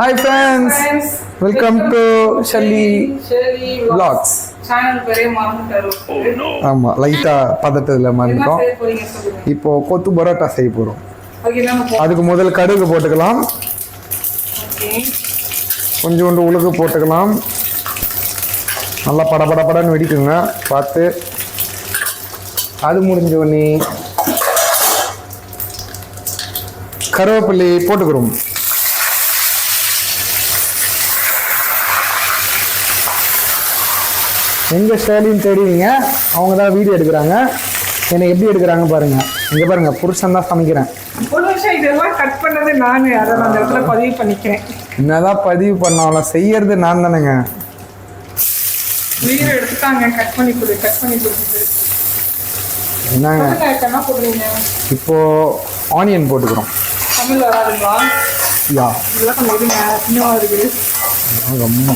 Hi friends, welcome to Shelly Vlogs. Channel பேரே மறந்துட்டாரு. ஆமா லைட்டா பதட்டத்துல மறந்துட்டோம். இப்போ கொத்து பரோட்டா செய்ய போறோம். அதுக்கு முதல்ல கடுகு போட்டுக்கலாம். கொஞ்சோண்டு உளுந்து போட்டுக்கலாம். நல்லா படபடன்னு வெடிக்குங்க பார்த்து. அது முடிஞ்ச உடனே கருவேப்பிலை போட்டுக்கிறோம். எங்க ஸ்டைலின்னு தேடுவீங்க, அவங்க தான் வீடியோ எடுக்கிறாங்க. என்னை எப்படி எடுக்கிறாங்க பாருங்க. இங்க பாருங்க, புருஷன் தான் சமைக்கிறேன். ஒரு வருஷம் இதெல்லாம் கட் பண்ணது நானு, அதை நான் அந்த இடத்துல பதிவு பண்ணிக்கிறேன். என்னதான் பதிவு பண்ணாலும் செய்யறது நான் தானேங்க. வீடியோ எடுத்துட்டாங்க, கட் பண்ணி கொடுத்துட்டு. என்னங்க என்ன போடுறீங்க? இப்போ ஆனியன் போட்டுக்கிறோம். தமிழ் வராதுங்களா? யா இதெல்லாம் கொஞ்சம் இருங்க, சின்னவா இருக்குது. ரொம்ப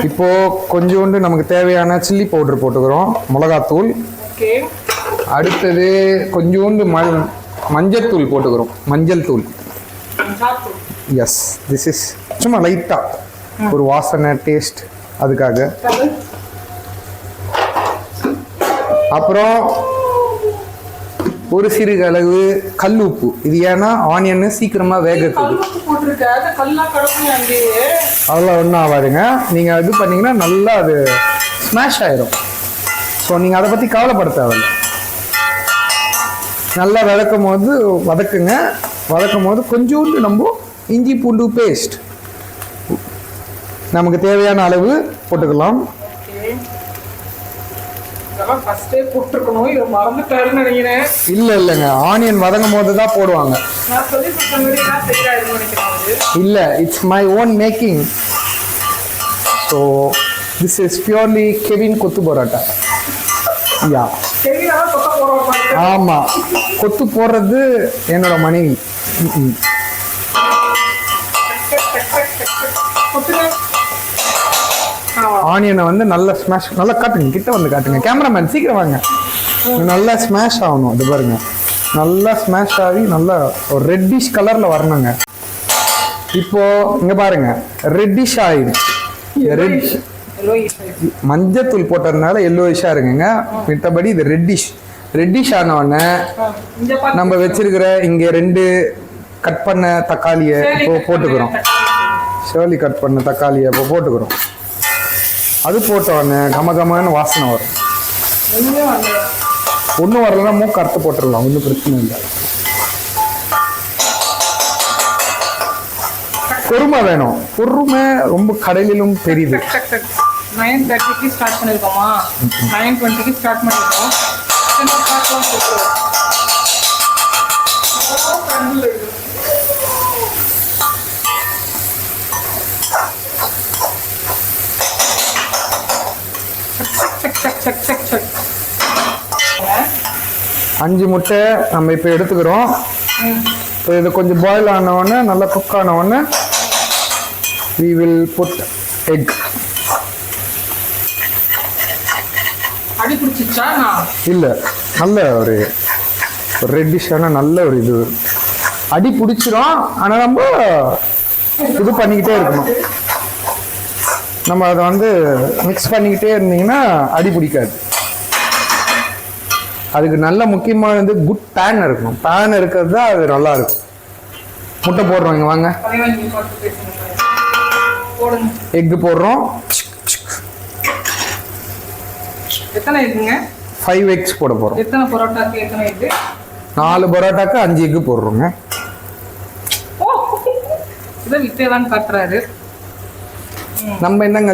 இப்போ கொஞ்சோண்டு நமக்கு தேவையான சில்லி பவுடர் போட்டுக்கிறோம், மிளகாத்தூள். அடுத்தது கொஞ்சோண்டு மஞ்சள் போட்டுக்கிறோம், மஞ்சள் தூள். எஸ், திஸ் இஸ் சும்மா லைட்டா ஒரு வாசனை டேஸ்ட் அதுக்காக. அப்புறம் ஒரு சிறு அளவு கல் உப்பு. இது ஏன்னா ஆனியன் சீக்கிரமா வேகக்கூடும். அதெல்லாம் ஒன்றும் ஆகாதுங்க. நீங்கள் இது பண்ணீங்கன்னா நல்லா அது ஸ்மாஷ் ஆயிடும். ஸோ நீங்கள் அதை பற்றி கவலைப்பட தேவையில்லை. நல்லா வதக்கும் போது கொஞ்சோண்டு நம்ம இஞ்சி பூண்டு பேஸ்ட் நமக்கு தேவையான அளவு போட்டுக்கலாம். இல்லைங்க, ஆனியன் வதங்கும் போது தான் போடுவாங்க. இல்ல, it's my own making. So this is purely Kevin கொத்து பரோட்டா. யா, ஆமா, கொத்து போடுறது என்னோட மனைவி. ஆனியனை வந்து நல்லா ஸ்மாஷ், நல்லா காட்டுங்க, கிட்ட வந்து காட்டுங்க. கேமராமேன் சீக்கிரம் வாங்க. நல்லா ஸ்மாஷ் ஆகணும். அது பாருங்க, நல்லா ஸ்மாஷ் ஆகி நல்லா ஒரு ரெட்டிஷ் கலர்ல வரணுங்க. இப்போ இங்க பாருங்க, ரெட்டிஷ் ஆயிடுச்சு. மஞ்சத்தூள் போட்டதுனால எல்லோயிஷா இருக்குங்க. மித்தபடி இது ரெட்டிஷ் ஆன உடனே நம்ம வச்சிருக்கிற இங்க 2 கட் பண்ண தக்காளியை இப்போ போட்டுக்கிறோம். ஷேர்லி கட் பண்ண தக்காளியை இப்போ போட்டுக்கிறோம். அது போட்டோடனே கமகமான வாசனை வரும். ஒன்றும் வரலன்னா மூக்கு அறுத்து போட்டுடலாம், ஒன்றும் பிரச்சனை இல்லை. பொறுமை வேணும். பொறுமை ரொம்ப கடலிலும் தெரியுது. 9:30க்கு ஸ்டார்ட் பண்ணிருக்கோமா, 9:20க்கு ஸ்டார்ட் பண்ணிருக்கோம். அஞ்சு முட்டை நம்ம இப்போ எடுத்துக்கிறோம். இப்போ இது கொஞ்சம் பாயில் ஆனவுடனே, நல்லா குக் ஆனவுடனே we will put egg. இல்லை, நல்ல ஒரு ரெட்டிஷான நல்ல ஒரு இது. அடி பிடிச்சிரும். ஆனால் நம்ம இது பண்ணிக்கிட்டே இருக்கணும். நம்ம அதை வந்து மிக்ஸ் பண்ணிக்கிட்டே இருந்தீங்கன்னா அடி பிடிக்காது. அதுக்கு நல்ல முக்கியமானது குட் பேன் இருக்கணும். பேன் இருக்கிறது தான் அது நல்லா இருக்கும். முட்டை போடுறோம், இங்க வாங்க. எக் போடுறோம். எத்தனை எக்குங்க? 5 எக்ஸ் போட போறோம். எத்தனை பரோட்டாக்கு எத்தனை எக்? 4 பரோட்டாக்கு 5 எக் போடுறோங்க. இதை வித்தேதான் காட்டுறாரு. நம்ம என்னங்க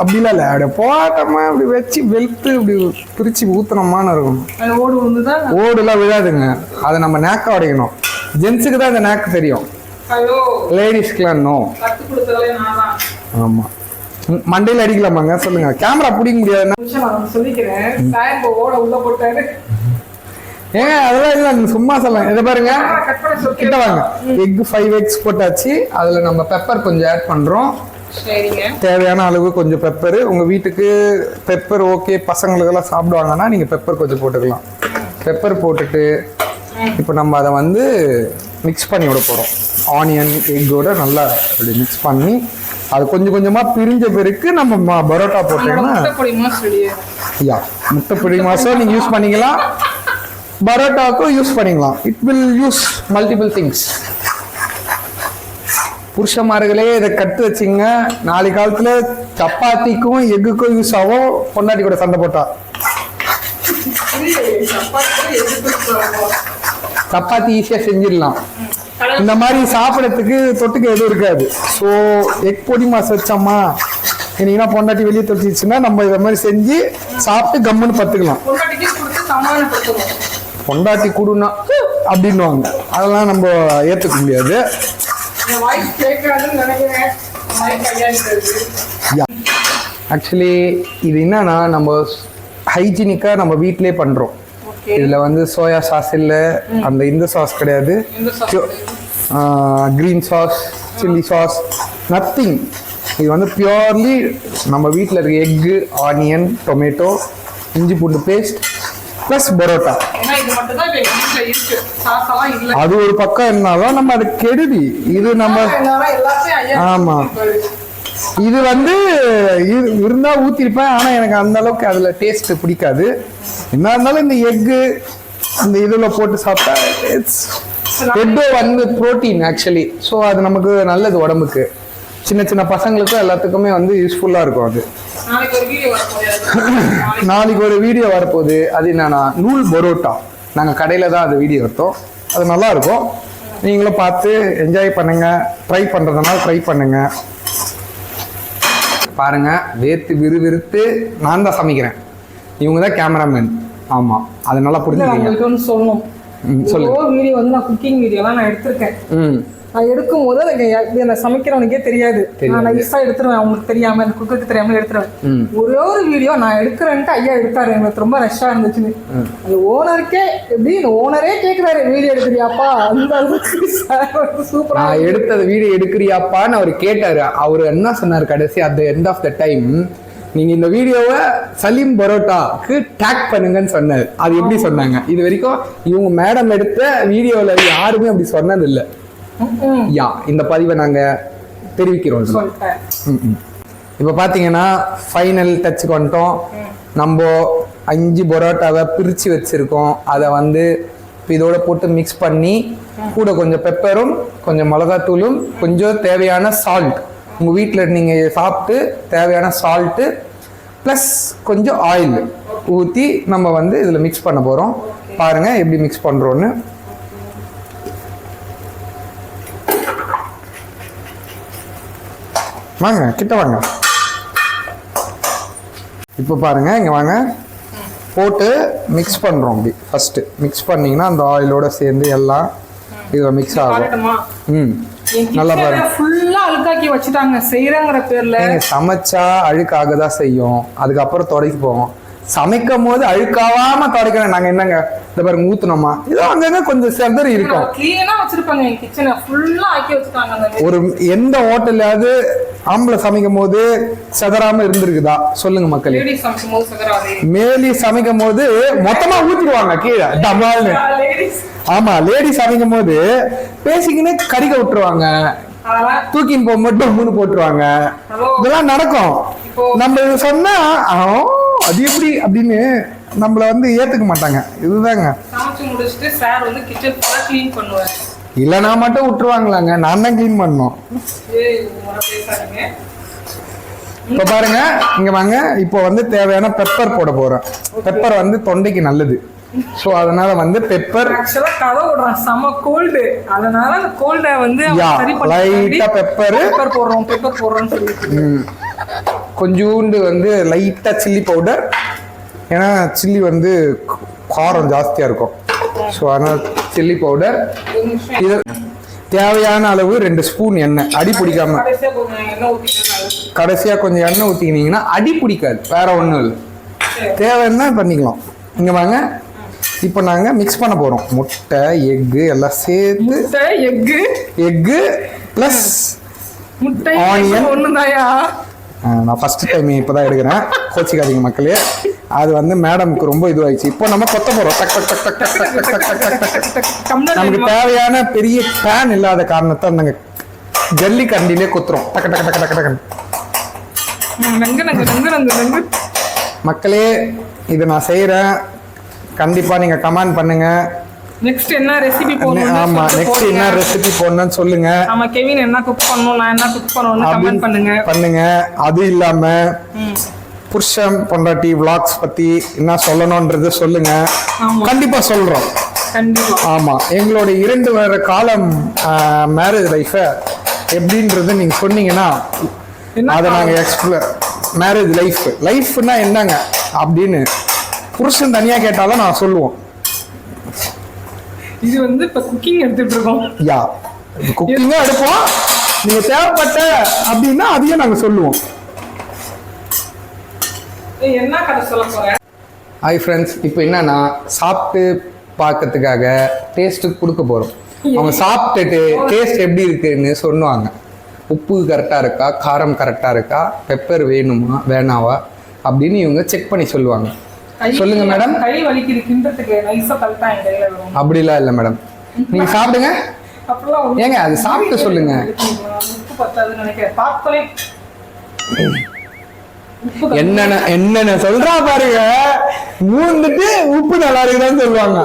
அப்படிலாம் இல்லை, அப்படியே போட்டோமா அப்படி வச்சு வெளுத்து இப்படி பிரிச்சு ஊத்துனோமான்னு இருக்கும். ஓடுலாம் விழாதுங்க. அதை நம்ம நேக்க உடைக்கணும். ஜென்ஸுக்கு தான் இந்த நேக்கு தெரியும், லேடிஸ்க்குலாம் நோ. ஆமா, மண்டையில் அடிக்கலாமாங்க? சொல்லுங்க. கேமரா பிடிக்க முடியாது. ஏங்க அதெல்லாம் இல்லை, சும்மா சொல்லலாம். இதை பாருங்க, கிட்ட வாங்க. எக் 5 எக்ஸ் போட்டாச்சு. அதில் நம்ம பெப்பர் கொஞ்சம் ஆட் பண்ணுறோம். சரிங்க. தேவையான அளவு கொஞ்சம் பெப்பர். உங்கள் வீட்டுக்கு பெப்பர் ஓகே, பசங்களுக்கெல்லாம் சாப்பிடுவாங்கன்னா நீங்கள் பெப்பர் கொஞ்சம் போட்டுக்கலாம். பெப்பர் போட்டுட்டு இப்போ நம்ம அதை வந்து மிக்ஸ் பண்ணி விட போகிறோம். ஆனியன் எக்கோட நல்லா அப்படி மிக்ஸ் பண்ணி அது கொஞ்சம் கொஞ்சமாக பிரிஞ்ச பிறகு நம்ம பரோட்டா போட்டீங்கன்னா யா முட்டை பொடி மாசம் நீங்கள் யூஸ் பண்ணிக்கலாம், பரோட்டாவுக்கும் யூஸ் பண்ணிக்கலாம். It will use multiple things. புருஷமார்களே இதை கட்டு வச்சிங்க, நாளை காலத்தில் சப்பாத்திக்கும் எக்குக்கும் யூஸ் ஆகும். பொண்டாட்டி கூட சண்டை போட்டா சப்பாத்தி ஈஸியாக செஞ்சிடலாம். இந்த மாதிரி சாப்பிட்றதுக்கு தொட்டுக்க எதுவும் இருக்காது. ஸோ எக் பொடி மாசம் வச்சோம்மா இன்னைக்குன்னா பொண்டாட்டி வெளியே தொட்டிச்சுன்னா நம்ம இதை மாதிரி செஞ்சு சாப்பிட்டு கம்முன்னு பத்துக்கலாம். பொண்டாட்டி கூடுனா அப்படின்வாங்க, அதெல்லாம் நம்ம ஏற்றுக்க முடியாது. ஆக்சுவலி இது என்னன்னா நம்ம ஹைஜீனிக்காக நம்ம வீட்டிலே பண்ணுறோம். இதில் வந்து சோயா சாஸ் இல்லை, அந்த இந்த சாஸ் கிடையாது, green sauce, chilli sauce, nothing. இது வந்து பியூர்லி நம்ம வீட்டில் இருக்க எக்கு, ஆனியன், டொமேட்டோ, இஞ்சி பூண்டு பேஸ்ட் ப்ளஸ் பரோட்டா. அது ஒரு பக்கம் இருந்தாலும் நம்ம அது கெடுதி. இது நம்ம ஆமாம் இது வந்து இருந்தா ஊத்திருப்பேன், ஆனா எனக்கு அந்த அளவுக்கு அதுல டேஸ்ட் பிடிக்காது. என்ன இருந்தாலும் இந்த எக்கு இந்த இதுல போட்டு சாப்பிட்டா எக்கு வந்து புரோட்டீன் ஆக்சுவலி. ஸோ அது நமக்கு நல்லது உடம்புக்கு. சின்ன சின்ன பசங்களுக்கும் எல்லாத்துக்குமே வந்து யூஸ்ஃபுல்லா இருக்கும். அது நாளைக்கு ஒரு வீடியோ வரப்போகுது. அது என்னன்னா நூல் பரோட்டா. நாங்கள் கடையில் தான் அது வீடியோ எடுத்தோம். அது நல்லா இருக்கும், நீங்களும் பார்த்து என்ஜாய் பண்ணுங்க. ட்ரை பண்ணுறதுனால ட்ரை பண்ணுங்க. பாருங்க, வேர்த்து விறுவிறுத்து நான் தான் சமைக்கிறேன், இவங்க தான் கேமராமேன். ஆமாம், அது நல்லா புரிஞ்சுக்கோங்க. சொல்லணும், சொல்லுங்க. வீடியோ வந்து நான் குக்கிங் வீடியோலாம் நான் எடுத்திருக்கேன். நான் எடுக்கும் போது எனக்கு சமைக்கிறவனுக்கே தெரியாது. நான் நைஸா எடுத்துருவேன், அவங்களுக்கு தெரியாம, அந்த குக்கருக்கு தெரியாம எடுத்துருவேன். ஒரே ஒரு வீடியோ நான் எடுக்கிறேன்ட்டு ஐயா எடுத்தாரு. எனக்கு ரொம்ப ரஷ்ஷா இருந்துச்சுன்னு அந்த ஓனருக்கே எப்படி இந்த ஓனரே கேட்கிறாரு, வீடியோ எடுக்கிறியாப்பா? அந்த அளவுக்கு சூப்பரா நான் எடுத்தது வீடியோ எடுக்கிறியாப்பான்னு அவர் கேட்டாரு. அவர் என்ன சொன்னார் கடைசி at the end of the time, நீங்க இந்த வீடியோவை சலீம் பரோட்டாக்கு டேக் பண்ணுங்கன்னு சொன்னார். அது எப்படி சொன்னாங்க? இது வரைக்கும் இவங்க மேடம் எடுத்த வீடியோல யாருமே அப்படி சொன்னது இல்லை. யா, இந்த பதிவை நாங்க தெரிவிக்கிறோம். இப்போ பார்த்தீங்கன்னா ஃபைனல் டச்சுக்கு வந்துட்டோம். நம்ம 5 பரோட்டாவை பிரித்து வச்சுருக்கோம். அதை வந்து இதோட போட்டு மிக்ஸ் பண்ணி கூட கொஞ்சம் பெப்பரும் கொஞ்சம் மிளகாத்தூளும் கொஞ்சம் தேவையான சால்ட், உங்கள் வீட்டில் நீங்கள் சாப்பிட்டு தேவையான சால்ட்டு ப்ளஸ் கொஞ்சம் ஆயில் ஊற்றி நம்ம வந்து இதில் மிக்ஸ் பண்ண போகிறோம். பாருங்கள் எப்படி மிக்ஸ் பண்ணுறோன்னு. வாங்க கிட்ட வாங்க. இப்போ பாருங்க, இங்கே வாங்க. போட்டு மிக்ஸ் பண்ணுறோம். அப்படி ஃபஸ்ட்டு மிக்ஸ் பண்ணிங்கன்னா அந்த ஆயிலோட சேர்ந்து எல்லாம் இதில் மிக்ஸ் ஆகும். நல்லா பாருங்க. ஃபுல்லா அழுக்காக்கி வச்சுட்டாங்க செய்யறங்கிற பேர்ல. சமைச்சா அழுக்காக தான் செய்யும், அதுக்கப்புறம் தொடக்கி போவோம். சமைக்கும் போது அழுக்காவாம தொடக்கிறேன் நாங்க. என்னங்க இந்த பாருங்க, ஊத்துனோமா இதோ அங்கங்க கொஞ்சம் செதறி இருக்கும். கிளீனா வச்சிருப்பாங்க, கிச்சனை ஃபுல்லா ஆக்கி வச்சிருக்காங்க. ஒரு எந்த ஹோட்டல்லையாவது ஆம்பளை சமைக்கும் போது செதறாம இருந்திருக்குதா சொல்லுங்க மக்களே? மேலி சமைக்கும் போது மொத்தமா ஊத்திடுவாங்க கீழே டமால்னு. ஆமா, லேடி சமைக்கும் போது பேசிக்கின்னு கறிக்க விட்டுருவாங்க, தூக்கின்னு போகும்போது டம்முன்னு போட்டுருவாங்க. இதெல்லாம் நடக்கும். நம்ம இது சொன்னா அது எப்படி அப்படின்னு நம்மள வந்து ஏத்துக்க மாட்டாங்க. இதுதாங்க. இல்லைனா மட்டும் விட்டுருவாங்களாங்க, நான் தான் கிளீன் பண்ணோம். இப்போ பாருங்க, இங்க வாங்க. இப்போ வந்து தேவையான பெப்பர் போட போறேன். பெப்பர் வந்து தொண்டைக்கு நல்லது. ஸோ அதனால வந்து பெப்பர் செம கோல்டு, அதனால அந்த கோல்டை வந்து லைட்டா பெப்பர் போடுறோம்னு சொல்லிட்டு கொஞ்சோண்டு வந்து லைட்டா சில்லி பவுடர். ஏன்னா சில்லி வந்து காரம் ஜாஸ்தியா இருக்கும். ஸோ அதனால சில்லி பவுடர். இது தேவையான அளவு 2 ஸ்பூன் எண்ணெய், அடி பிடிக்காம. கடைசியா கொஞ்சம் எண்ணெய் ஊற்றிக்கினீங்கன்னா அடி பிடிக்காது, வேற ஒன்றும் இல்லை. தேவைன்னா பண்ணிக்கலாம். இங்க வாங்க, இப்போ நாங்கள் மிக்ஸ் பண்ண போகிறோம். முட்டை, எக்கு எல்லாம் சேர்த்து. எக்கு ப்ளஸ் முட்டை Onion. ஒண்ணுதாயா? நான் ஃபர்ஸ்ட் டைம் இப்போதான் எடுக்கிறேன், கோச்சிக்காதீங்க மக்களே. அது வந்து மேடம்க்கு ரொம்ப இதுவாயிடுச்சு. இப்போ நம்ம கொத்த போறோம். டக் டக் டக் டக் டக் டக் டக் டக் டக் டக் டக். நமக்கு தேவையான பெரிய பேன் இல்லாத காரணத்தை நாங்க ஜல்லி கண்டிலே குத்துறோம். டக்கு டக்கு டக்கு டக்கு டக்கு. மக்களே இதை நான் செய்யறேன், கண்டிப்பா நீங்க கமெண்ட் பண்ணுங்க. நெக்ஸ்ட் என்ன ரெசிபி போடணும்? ஆமா, நெக்ஸ்ட் என்ன ரெசிபி போடணும்னு சொல்லுங்க. ஆமா, கெவின் என்ன குக் பண்ணணும், நான் என்ன குக் பண்ணணும்னு கமெண்ட் பண்ணுங்க. அது இல்லாம புருஷன் பொண்டாட்டி vlogs பத்தி என்ன சொல்லணும்ன்றது சொல்லுங்க. கண்டிப்பா சொல்றோம். கண்டிப்பா. ஆமா, எங்களோட 2 வருட காலம் மேரேஜ் லைஃப எப்படின்றது நீங்க சொன்னீங்கன்னா அதை நாங்க எக்ஸ்ப்ளோர், மேரேஜ் லைஃப்னா என்னங்க அப்படின்னு புருஷன் தனியா கேட்டாலும் நான் சொல்லுவோம். இது வந்து இப்ப குக்கிங் எடுத்துட்டு இருக்கோம். யா, குக்கிங்கா எடுப்போம். நீங்க தேவைப்பட்ட அப்படின்னா அதையும் நாங்க சொல்லுவோம். என்ன கதை சொல்ல போறேன்? ஹாய் ஃப்ரெண்ட்ஸ், இப்போ என்னன்னா சாப்பிட்டு பார்க்கறதுக்காக டேஸ்ட்டுக்கு கொடுக்க போறோம். அவங்க சாப்பிட்டுட்டு டேஸ்ட் எப்படி இருக்குன்னு சொல்லுவாங்க. உப்பு கரெக்டாக இருக்கா, காரம் கரெக்டாக இருக்கா, பெப்பர் வேணுமா வேணாவா அப்படின்னு இவங்க செக் பண்ணி சொல்லுவாங்க. சொல்லுங்க மேடம். கை வலிக்குது கிண்டத்துக்கு, நைஸா தள்ளிட்டா என் கையில வரும். அப்படிலாம் இல்லை மேடம், நீங்க சாப்பிடுங்க. ஏங்க அது சாப்பிட்டு சொல்லுங்க. உப்பு பத்தாதுன்னு நினைக்கிறேன். பார்த்தோனே என்னென்ன சொல்றா பாருங்க, மூந்துட்டு உப்பு நல்லா இருக்குதான்னு சொல்லுவாங்க.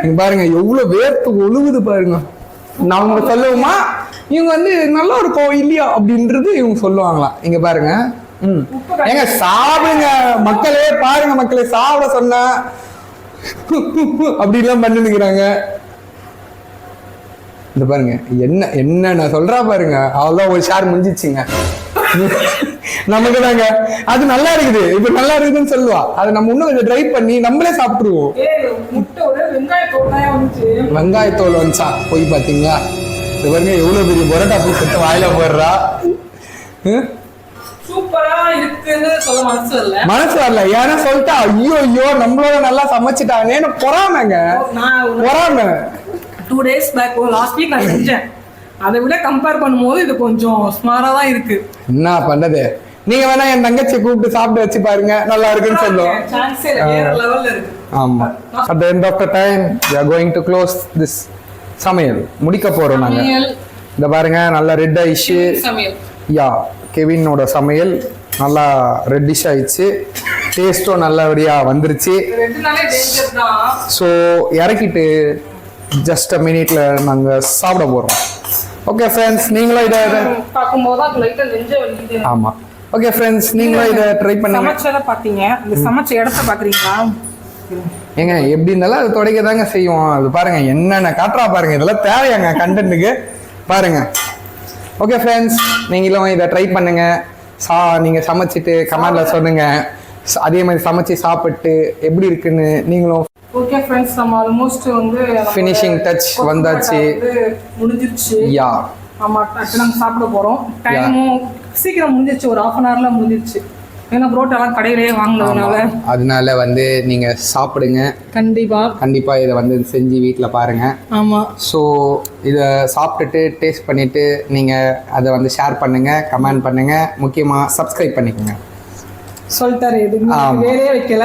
நீங்க பாருங்க எவ்வளவு வேர்த்து ஒழுகுது பாருங்க. நாங்க சொல்லுவோமா, இவங்க வந்து நல்லா இருக்கும் இல்லையா அப்படின்றது இவங்க சொல்லுவாங்களாம். இங்க பாருங்க. ஏங்க சாப்பிடுங்க மக்களே, பாருங்க மக்களே, சாப்பிட சொன்னா அப்படி எல்லாம் பண்ணிக்கிறாங்க. இந்த பாருங்க என்ன சொல்றா பாருங்க. அவ்வளவுதான், ஒரு ஷேர் முடிஞ்சிச்சுங்க நமக்கு தாங்க. அது நல்லா இருக்குது, இப்ப நல்லா இருக்குதுன்னு சொல்லுவா. அதை நம்ம இன்னும் கொஞ்சம் ட்ரை பண்ணி நம்மளே சாப்பிட்டுருவோம். வெங்காயத்தோல் வந்துச்சா போய் பாத்தீங்களா? இது பாருங்க எவ்வளவு பெரிய பரோட்டா பீஸ் எடுத்து வாயில போடுறா. சூப்பரா இருக்குன்னு சொல்ல மனசு வரல. ஏன்னா சொல்லிட்டா ஐயோ நம்மளோட நல்லா சமைச்சிட்டாங்கன்னு பொறாமைங்க. பொறாமை. 2 days பேக் லாஸ்ட் வீக் நான் செஞ்சேன். அதை விட கம்பேர் பண்ணும்போது இது கொஞ்சம் ஸ்மாரா தான் இருக்கு. என்ன பண்ணது, நீங்க வேணா என் தங்கச்சி கூப்பிட்டு சாப்பிட்டு வச்சு பாருங்க, நல்லா இருக்குன்னு சொல்லுவோம். ஆமா, at the end of the time we are going to close this சமையல் முடிக்க போறோம் நாங்க. இந்த பாருங்க நல்லா ரெட் ஆயிடுச்சு. யா, கெவினோட சமையல் நல்லா ரெட்டிஷ் ஆயிடுச்சு. டேஸ்டும் நல்லபடியா வந்துருச்சு. ஸோ இறக்கிட்டு ஜஸ்ட் அ மினிட்ல நாங்க சாப்பிட போறோம். ஓகே ஃப்ரெண்ட்ஸ், நீங்களும் இதை ஆமா ஓகே ஃப்ரெண்ட்ஸ், நீங்களும் இதை ட்ரை பண்ணுங்க. சமைச்சத பாத்தீங்க, இந்த சமைச்ச இடத்த பாக்குறீங்களா? ஏங்க எப்படி இருந்தாலும் அது துடைக்க தாங்க செய்வோம். அது பாருங்க என்னென்ன காட்டுறா பாருங்க. இதெல்லாம் தேவையாங்க கண்டென்ட்டுக்கு பாருங்க. ஓகே ஃப்ரெண்ட்ஸ், நீங்களும் இதை ட்ரை பண்ணுங்க. நீங்க சமைச்சிட்டு கமெண்ட்ல சொல்லுங்க. அதே மாதிரி சமைச்சு சாப்பிட்டு எப்படி இருக்குன்னு நீங்களும். ஓகே ஃப்ரெண்ட்ஸ், நம்ம ஆல்மோஸ்ட் வந்து ஃபினிஷிங் டச் வந்தாச்சு, முடிஞ்சிருச்சு. யா ஆமா, நம்ம சாப்பிட போறோம். டைமும் சீக்கிரம் முடிஞ்சிருச்சு, ஒரு 1/2 hourல முடிஞ்சிருச்சு. ஏன்னா புரோட்டாலாம் கடையிலேயே வாங்கினதுனால அதனால வந்து நீங்க சாப்பிடுங்க. கண்டிப்பா இதை வந்து செஞ்சு வீட்டில் பாருங்க. ஆமா, ஸோ இதை சாப்பிட்டுட்டு டேஸ்ட் பண்ணிட்டு நீங்க அதை வந்து ஷேர் பண்ணுங்க, கமெண்ட் பண்ணுங்க, முக்கியமா சப்ஸ்கிரைப் பண்ணிக்கோங்க. சொல்லிட்டாரு, எதுவுமே வேலையே வைக்கல.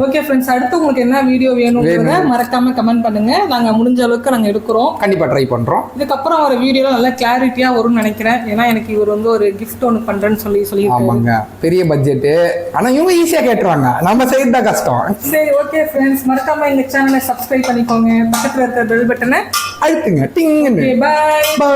ஓகே ஃப்ரெண்ட்ஸ், அடுத்து உங்களுக்கு என்ன வீடியோ வேணும்ன்றத மறக்காம கமெண்ட் பண்ணுங்க. நாங்க முடிஞ்ச அளவுக்கு நாங்க எடுக்கிறோம். கண்டிப்பா ட்ரை பண்றோம். இதுக்கப்புறம் ஒரு வீடியோல நல்லா கிளாரிட்டியா வரும்னு நினைக்கிறேன். ஏன்னா எனக்கு இவர் வந்து ஒரு கிஃப்ட் ஒன்று பண்றேன்னு சொல்லி ஆமாங்க, பெரிய பட்ஜெட். ஆனா இவங்க ஈஸியா கேட்டுருவாங்க, நம்ம செய்யறது தான் கஷ்டம். சரி, ஓகே ஃப்ரெண்ட்ஸ், மறக்காம இந்த சேனலை சப்ஸ்கிரைப் பண்ணிக்கோங்க. பக்கத்துல இருக்கிற பெல் பட்டனை அழுத்துங்க. டிங். பை.